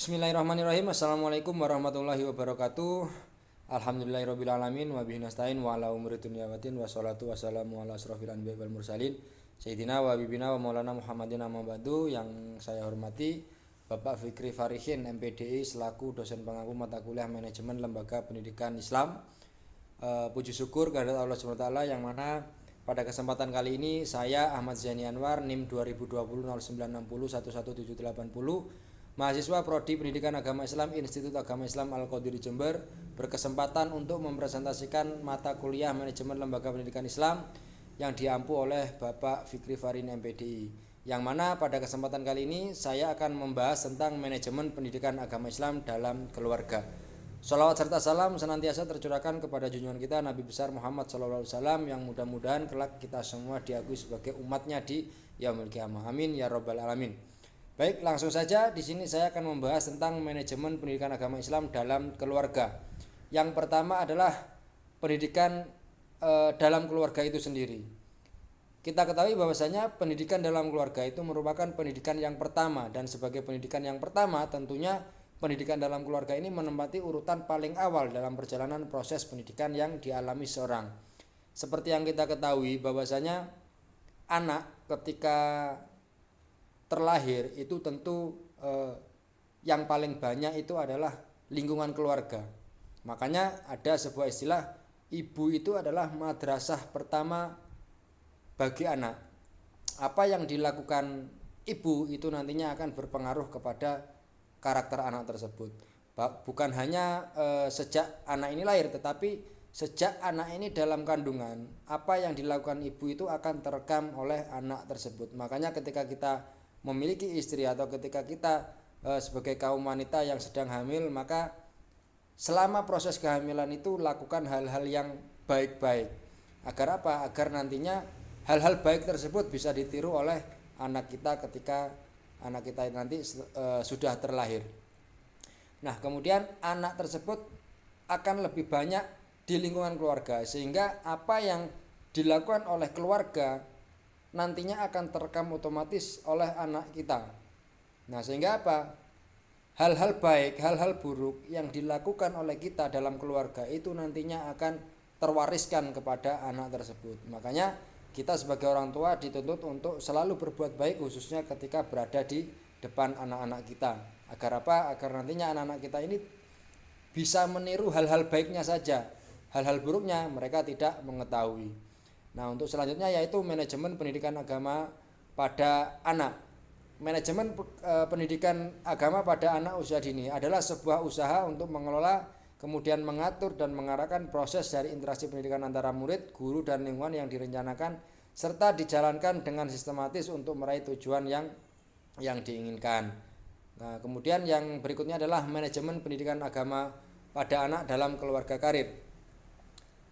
Bismillahirrahmanirrahim. Assalamualaikum warahmatullahi wabarakatuh. Alhamdulillahirabbil alamin wa bihi nasta'in wa ala umuri dunya waddin wassalatu wassalamu ala asrofil anbiya'i wal mursalin sayyidina wa habibina wa maulana Muhammadin amma ba'du. Yang saya hormati Bapak Fikri Farihin MPDI selaku dosen pengampu mata kuliah manajemen lembaga pendidikan Islam. Puji syukur kehadirat Allah SWT yang mana pada kesempatan kali ini saya Ahmad Zaini Anwar NIM 2020 0960 11780 mahasiswa Prodi Pendidikan Agama Islam Institut Agama Islam Al-Qadiri Jember berkesempatan untuk mempresentasikan mata kuliah manajemen lembaga pendidikan Islam yang diampu oleh Bapak Fikri Farihin MPDI, yang mana pada kesempatan kali ini saya akan membahas tentang manajemen pendidikan agama Islam dalam keluarga. Sholawat serta salam senantiasa tercurahkan kepada junjungan kita Nabi besar Muhammad SAW yang mudah-mudahan kelak kita semua diakui sebagai umatnya di yaumil qiyamah. Amin ya rabbal alamin. Baik, langsung saja di sini saya akan membahas tentang manajemen pendidikan agama Islam dalam keluarga. Yang pertama adalah pendidikan dalam keluarga itu sendiri. Kita ketahui bahwasanya pendidikan dalam keluarga itu merupakan pendidikan yang pertama, dan sebagai pendidikan yang pertama tentunya pendidikan dalam keluarga ini menempati urutan paling awal dalam perjalanan proses pendidikan yang dialami seorang. Seperti yang kita ketahui bahwasanya anak ketika terlahir itu tentu yang paling banyak itu adalah lingkungan keluarga. Makanya ada sebuah istilah, ibu itu adalah madrasah pertama bagi anak. Apa yang dilakukan ibu itu nantinya akan berpengaruh kepada karakter anak tersebut. Bukan hanya sejak anak ini lahir, tetapi sejak anak ini dalam kandungan, apa yang dilakukan ibu itu akan terekam oleh anak tersebut. Makanya ketika kita memiliki istri atau ketika kita sebagai kaum wanita yang sedang hamil, maka selama proses kehamilan itu lakukan hal-hal yang baik-baik. Agar apa? Agar nantinya hal-hal baik tersebut bisa ditiru oleh anak kita ketika anak kita nanti sudah terlahir. Nah, kemudian anak tersebut akan lebih banyak di lingkungan keluarga, sehingga apa yang dilakukan oleh keluarga nantinya akan terekam otomatis oleh anak kita. Nah, sehingga apa? Hal-hal baik, hal-hal buruk yang dilakukan oleh kita dalam keluarga itu nantinya akan terwariskan kepada anak tersebut. Makanya kita sebagai orang tua dituntut untuk selalu berbuat baik, khususnya ketika berada di depan anak-anak kita. Agar apa? Agar nantinya anak-anak kita ini bisa meniru hal-hal baiknya saja. Hal-hal buruknya mereka tidak mengetahui. Nah, untuk selanjutnya yaitu manajemen pendidikan agama pada anak. Manajemen pendidikan agama pada anak usia dini adalah sebuah usaha untuk mengelola, kemudian mengatur dan mengarahkan proses dari interaksi pendidikan antara murid, guru, dan lingkungan yang direncanakan serta dijalankan dengan sistematis untuk meraih tujuan yang diinginkan. Nah, kemudian yang berikutnya adalah manajemen pendidikan agama pada anak dalam keluarga karir.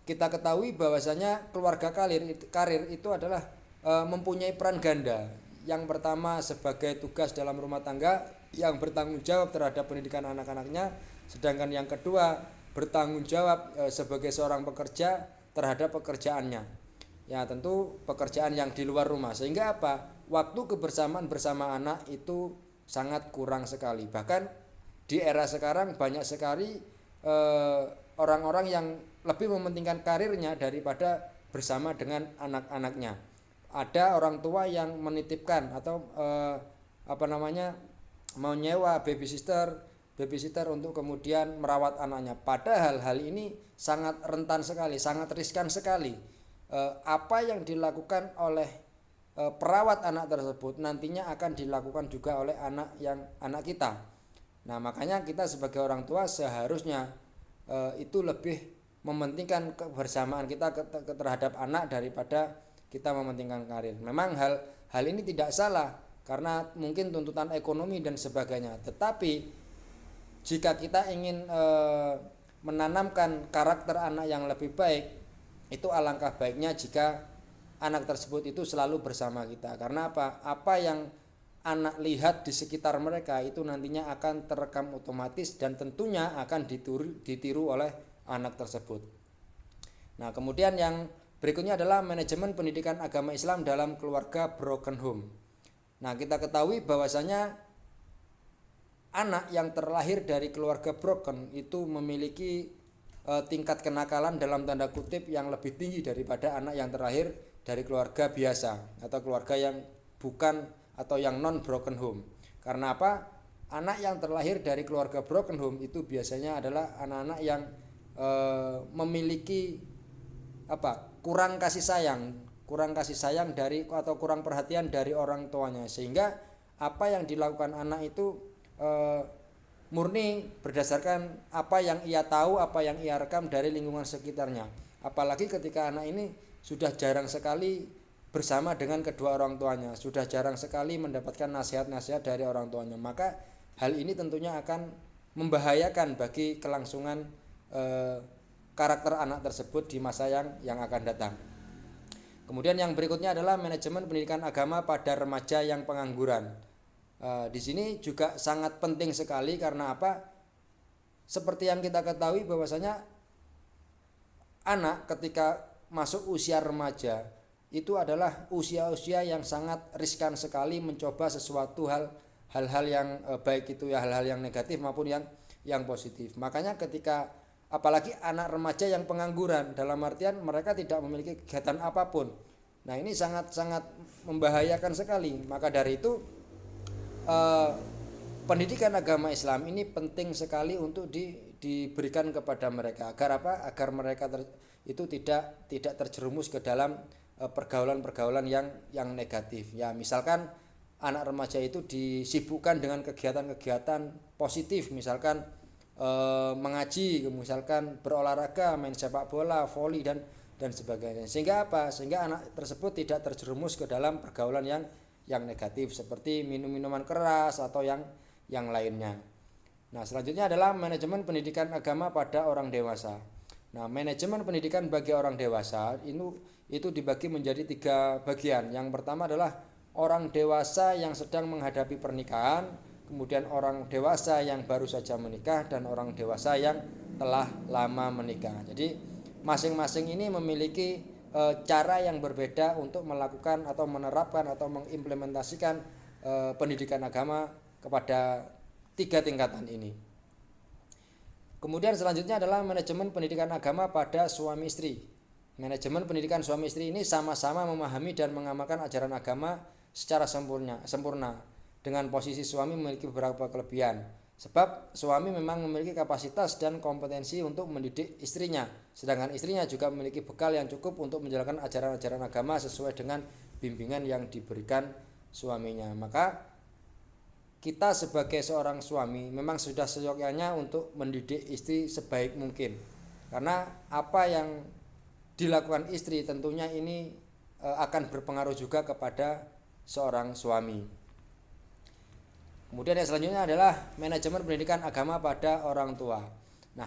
Kita ketahui bahwasanya keluarga karir itu adalah mempunyai peran ganda. Yang pertama sebagai tugas dalam rumah tangga yang bertanggung jawab terhadap pendidikan anak-anaknya, sedangkan yang kedua bertanggung jawab sebagai seorang pekerja terhadap pekerjaannya. Ya, tentu pekerjaan yang di luar rumah, sehingga apa? Waktu kebersamaan bersama anak itu sangat kurang sekali. Bahkan di era sekarang banyak sekali orang-orang yang lebih mementingkan karirnya daripada bersama dengan anak-anaknya. Ada orang tua yang menitipkan atau menyewa babysitter untuk kemudian merawat anaknya. Padahal hal ini sangat rentan sekali, sangat riskan sekali. Apa yang dilakukan oleh perawat anak tersebut nantinya akan dilakukan juga oleh anak kita. Nah, makanya kita sebagai orang tua seharusnya itu lebih mementingkan kebersamaan kita terhadap anak daripada kita mementingkan karir. Memang hal ini tidak salah karena mungkin tuntutan ekonomi dan sebagainya. Tetapi jika kita ingin menanamkan karakter anak yang lebih baik, itu alangkah baiknya jika anak tersebut itu selalu bersama kita. Karena apa? Apa yang anak lihat di sekitar mereka itu nantinya akan terekam otomatis dan tentunya akan ditiru oleh anak tersebut. Nah, kemudian yang berikutnya adalah manajemen pendidikan agama Islam dalam keluarga broken home. Nah, kita ketahui bahwasanya anak yang terlahir dari keluarga broken itu memiliki tingkat kenakalan dalam tanda kutip yang lebih tinggi daripada anak yang terlahir dari keluarga biasa atau keluarga yang bukan atau yang non broken home. Karena apa? Anak yang terlahir dari keluarga broken home itu biasanya adalah anak-anak yang memiliki kurang kasih sayang dari atau kurang perhatian dari orang tuanya, sehingga apa yang dilakukan anak itu murni berdasarkan apa yang ia tahu, apa yang ia rekam dari lingkungan sekitarnya. Apalagi ketika anak ini sudah jarang sekali bersama dengan kedua orang tuanya, sudah jarang sekali mendapatkan nasihat-nasihat dari orang tuanya, maka hal ini tentunya akan membahayakan bagi kelangsungan karakter anak tersebut di masa yang akan datang. Kemudian yang berikutnya adalah manajemen pendidikan agama pada remaja yang pengangguran. Di sini juga sangat penting sekali karena apa? Seperti yang kita ketahui bahwasanya anak ketika masuk usia remaja itu adalah usia-usia yang sangat riskan sekali mencoba sesuatu hal-hal yang baik itu ya, hal-hal yang negatif maupun yang positif. Makanya ketika apalagi anak remaja yang pengangguran, dalam artian mereka tidak memiliki kegiatan apapun. Nah, ini sangat-sangat membahayakan sekali. Maka dari itu pendidikan agama Islam ini penting sekali untuk diberikan kepada mereka agar apa? Agar mereka itu tidak terjerumus ke dalam pergaulan-pergaulan yang negatif. Ya, misalkan anak remaja itu disibukkan dengan kegiatan-kegiatan positif, misalkan mengaji, misalkan berolahraga, main sepak bola, voli dan sebagainya. Sehingga apa? Sehingga anak tersebut tidak terjerumus ke dalam pergaulan yang negatif seperti minum-minuman keras atau yang lainnya. Nah, selanjutnya adalah manajemen pendidikan agama pada orang dewasa. Nah, manajemen pendidikan bagi orang dewasa itu dibagi menjadi 3 bagian. Yang pertama adalah orang dewasa yang sedang menghadapi pernikahan, kemudian orang dewasa yang baru saja menikah, dan orang dewasa yang telah lama menikah. Jadi masing-masing ini memiliki cara yang berbeda untuk melakukan atau menerapkan atau mengimplementasikan pendidikan agama kepada 3 tingkatan ini. Kemudian selanjutnya adalah manajemen pendidikan agama pada suami istri. Manajemen pendidikan suami istri ini sama-sama memahami dan mengamalkan ajaran agama secara sempurna. Dengan posisi suami memiliki beberapa kelebihan. Sebab suami memang memiliki kapasitas dan kompetensi untuk mendidik istrinya, sedangkan istrinya juga memiliki bekal yang cukup untuk menjalankan ajaran-ajaran agama sesuai dengan bimbingan yang diberikan suaminya. Maka kita sebagai seorang suami memang sudah seyogyanya untuk mendidik istri sebaik mungkin. Karena apa yang dilakukan istri tentunya ini akan berpengaruh juga kepada seorang suami. Kemudian yang selanjutnya adalah manajemen pendidikan agama pada orang tua. Nah,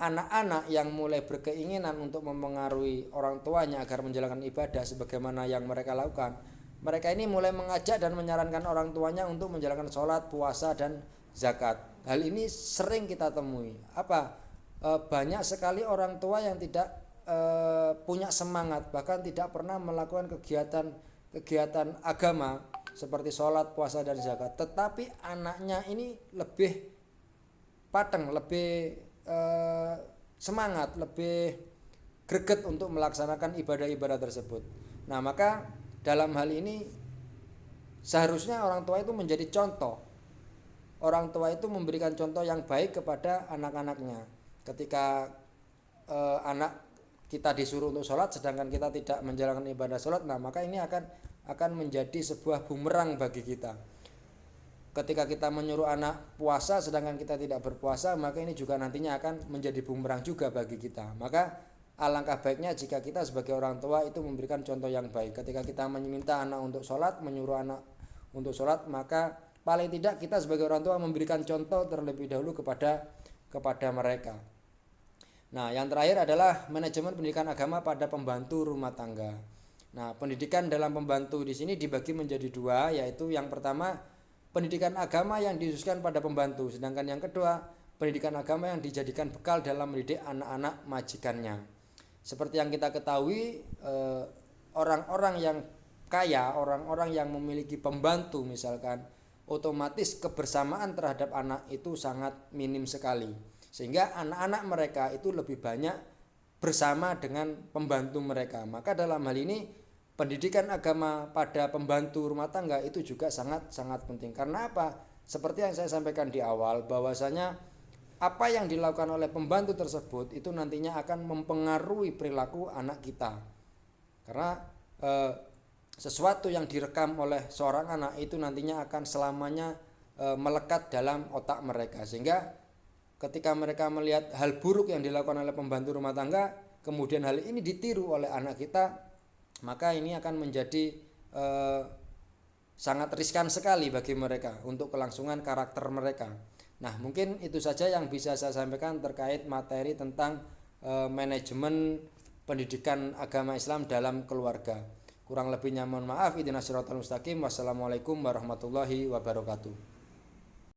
anak-anak yang mulai berkeinginan untuk mempengaruhi orang tuanya agar menjalankan ibadah sebagaimana yang mereka lakukan, mereka ini mulai mengajak dan menyarankan orang tuanya untuk menjalankan sholat, puasa, dan zakat. Hal ini sering kita temui. Banyak sekali orang tua yang tidak punya semangat, bahkan tidak pernah melakukan kegiatan agama seperti sholat, puasa, dan zakat, tetapi anaknya ini lebih pateng, lebih semangat, lebih greget untuk melaksanakan ibadah-ibadah tersebut. Nah, maka dalam hal ini seharusnya orang tua itu menjadi contoh. Orang tua itu memberikan contoh yang baik kepada anak-anaknya. Ketika anak kita disuruh untuk sholat sedangkan kita tidak menjalankan ibadah sholat, nah maka ini akan menjadi sebuah bumerang bagi kita. Ketika kita menyuruh anak puasa sedangkan kita tidak berpuasa, maka ini juga nantinya akan menjadi bumerang juga bagi kita. Maka alangkah baiknya jika kita sebagai orang tua itu memberikan contoh yang baik. Ketika kita meminta anak untuk sholat, menyuruh anak untuk sholat, maka paling tidak kita sebagai orang tua memberikan contoh terlebih dahulu kepada mereka. Nah, yang terakhir adalah manajemen pendidikan agama pada pembantu rumah tangga. Nah, pendidikan dalam pembantu di sini dibagi menjadi 2, yaitu yang pertama pendidikan agama yang dikhususkan pada pembantu, sedangkan yang kedua pendidikan agama yang dijadikan bekal dalam mendidik anak-anak majikannya. Seperti yang kita ketahui, orang-orang yang kaya, orang-orang yang memiliki pembantu misalkan, otomatis kebersamaan terhadap anak itu sangat minim sekali. Sehingga anak-anak mereka itu lebih banyak bersama dengan pembantu mereka. Maka dalam hal ini pendidikan agama pada pembantu rumah tangga itu juga sangat penting. Karena apa? Seperti yang saya sampaikan di awal, bahwasanya apa yang dilakukan oleh pembantu tersebut itu nantinya akan mempengaruhi perilaku anak kita. Karena sesuatu yang direkam oleh seorang anak itu nantinya akan selamanya melekat dalam otak mereka, sehingga ketika mereka melihat hal buruk yang dilakukan oleh pembantu rumah tangga, kemudian hal ini ditiru oleh anak kita, maka ini akan menjadi sangat riskan sekali bagi mereka untuk kelangsungan karakter mereka. Nah, mungkin itu saja yang bisa saya sampaikan terkait materi tentang manajemen pendidikan agama Islam dalam keluarga. Kurang lebihnya mohon maaf. Ihdinas siratal mustaqim. Wassalamualaikum warahmatullahi wabarakatuh.